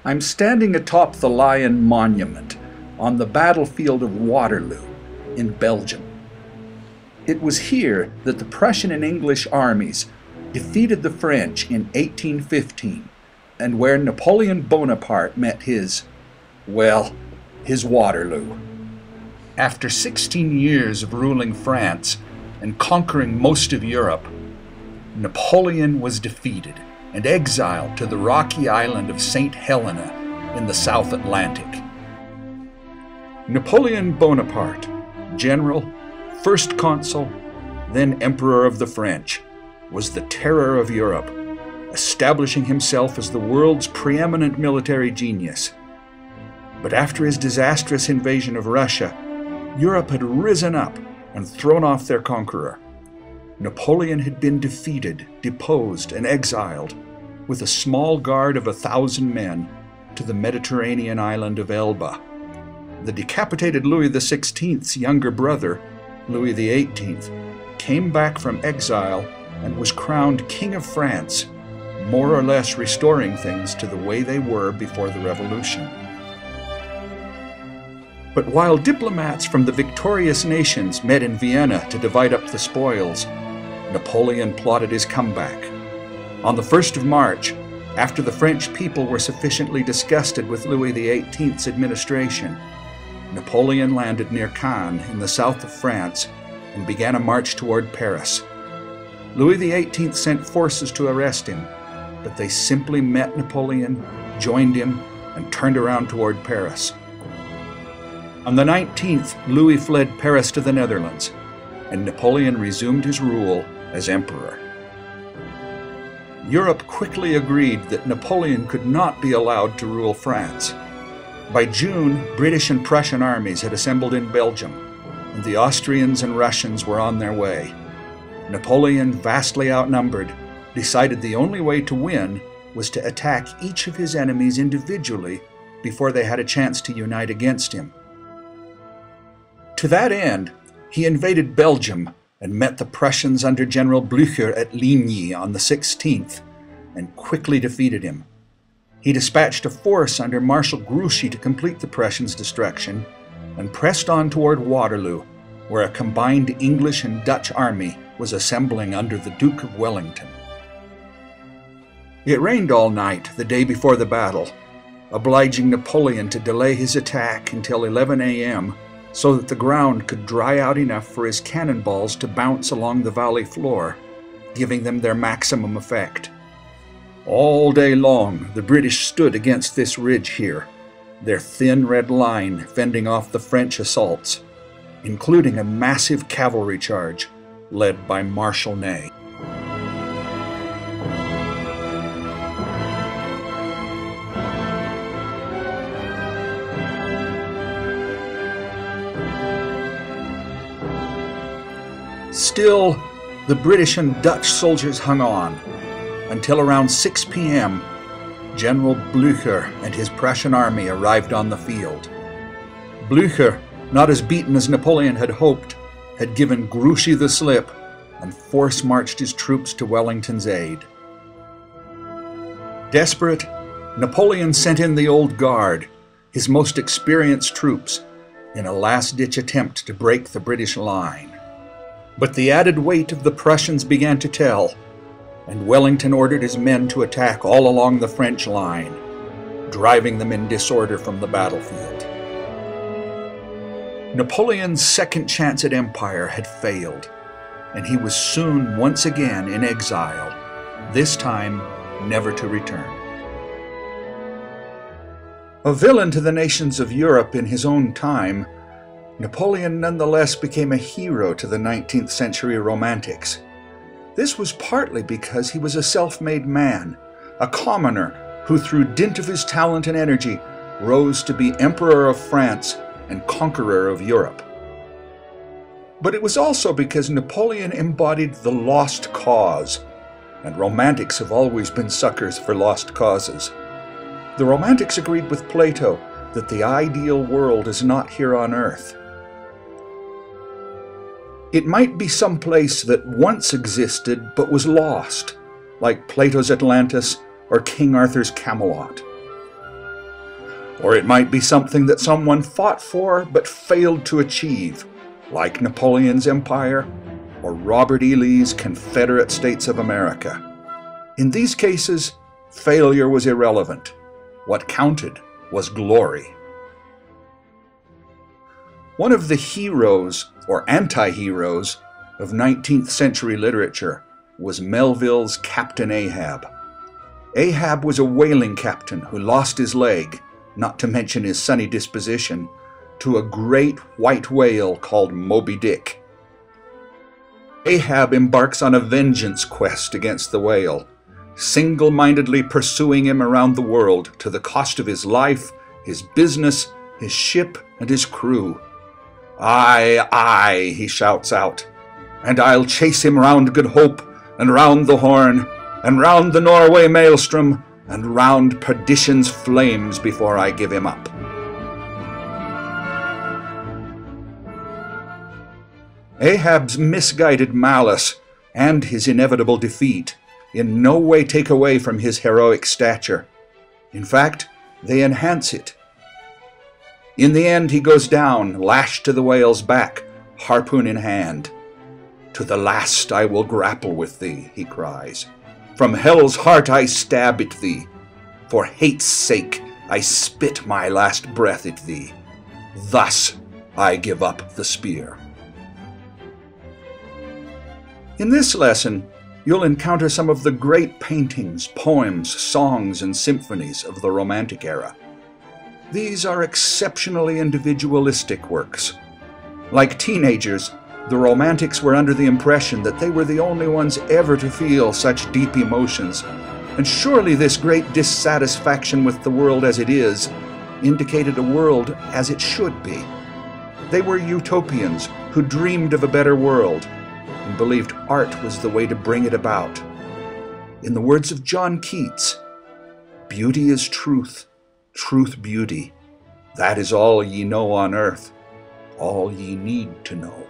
I'm standing atop the Lion Monument on the battlefield of Waterloo in Belgium. It was here that the Prussian and English armies defeated the French in 1815, and where Napoleon Bonaparte met his Waterloo. After 16 years of ruling France and conquering most of Europe, Napoleon was defeated and exiled to the rocky island of St. Helena in the South Atlantic. Napoleon Bonaparte, general, first consul, then emperor of the French, was the terror of Europe, establishing himself as the world's preeminent military genius. But after his disastrous invasion of Russia, Europe had risen up and thrown off their conqueror. Napoleon had been defeated, deposed, and exiled, with a small guard of 1,000 men, to the Mediterranean island of Elba. The decapitated Louis XVI's younger brother, Louis XVIII, came back from exile and was crowned King of France, more or less restoring things to the way they were before the Revolution. But while diplomats from the victorious nations met in Vienna to divide up the spoils, Napoleon plotted his comeback. On the 1st of March, after the French people were sufficiently disgusted with Louis XVIII's administration, Napoleon landed near Caen in the south of France and began a march toward Paris. Louis XVIII sent forces to arrest him, but they simply met Napoleon, joined him, and turned around toward Paris. On the 19th, Louis fled Paris to the Netherlands, and Napoleon resumed his rule as emperor. Europe quickly agreed that Napoleon could not be allowed to rule France. By June, British and Prussian armies had assembled in Belgium, and the Austrians and Russians were on their way. Napoleon, vastly outnumbered, decided the only way to win was to attack each of his enemies individually before they had a chance to unite against him. To that end, he invaded Belgium and met the Prussians under General Blücher at Ligny on the 16th, and quickly defeated him. He dispatched a force under Marshal Grouchy to complete the Prussians' destruction, and pressed on toward Waterloo, where a combined English and Dutch army was assembling under the Duke of Wellington. It rained all night the day before the battle, obliging Napoleon to delay his attack until 11 a.m., so that the ground could dry out enough for his cannonballs to bounce along the valley floor, giving them their maximum effect. All day long, the British stood against this ridge here, their thin red line fending off the French assaults, including a massive cavalry charge led by Marshal Ney. Still, the British and Dutch soldiers hung on, until around 6 p.m., General Blücher and his Prussian army arrived on the field. Blücher, not as beaten as Napoleon had hoped, had given Grouchy the slip and force-marched his troops to Wellington's aid. Desperate, Napoleon sent in the Old Guard, his most experienced troops, in a last-ditch attempt to break the British line. But the added weight of the Prussians began to tell, and Wellington ordered his men to attack all along the French line, driving them in disorder from the battlefield. Napoleon's second chance at empire had failed, and he was soon once again in exile, this time never to return. A villain to the nations of Europe in his own time, Napoleon nonetheless became a hero to the 19th century Romantics. This was partly because he was a self-made man, a commoner who through dint of his talent and energy rose to be Emperor of France and conqueror of Europe. But it was also because Napoleon embodied the lost cause, and Romantics have always been suckers for lost causes. The Romantics agreed with Plato that the ideal world is not here on earth. It might be some place that once existed but was lost, like Plato's Atlantis or King Arthur's Camelot. Or it might be something that someone fought for but failed to achieve, like Napoleon's empire or Robert E. Lee's Confederate States of America. In these cases, failure was irrelevant. What counted was glory. One of the heroes, or anti-heroes, of 19th century literature was Melville's Captain Ahab. Ahab was a whaling captain who lost his leg, not to mention his sunny disposition, to a great white whale called Moby-Dick. Ahab embarks on a vengeance quest against the whale, single-mindedly pursuing him around the world to the cost of his life, his business, his ship, and his crew. "Aye, aye," he shouts out, "and I'll chase him round Good Hope, and round the Horn, and round the Norway Maelstrom, and round perdition's flames before I give him up." Ahab's misguided malice and his inevitable defeat in no way take away from his heroic stature. In fact, they enhance it. In the end, he goes down, lashed to the whale's back, harpoon in hand. "To the last I will grapple with thee," he cries. "From hell's heart I stab at thee. For hate's sake I spit my last breath at thee. Thus I give up the spear." In this lesson, you'll encounter some of the great paintings, poems, songs, and symphonies of the Romantic era. These are exceptionally individualistic works. Like teenagers, the Romantics were under the impression that they were the only ones ever to feel such deep emotions, and surely this great dissatisfaction with the world as it is indicated a world as it should be. They were utopians who dreamed of a better world and believed art was the way to bring it about. In the words of John Keats, "Beauty is truth, truth beauty. That is all ye know on earth, all ye need to know."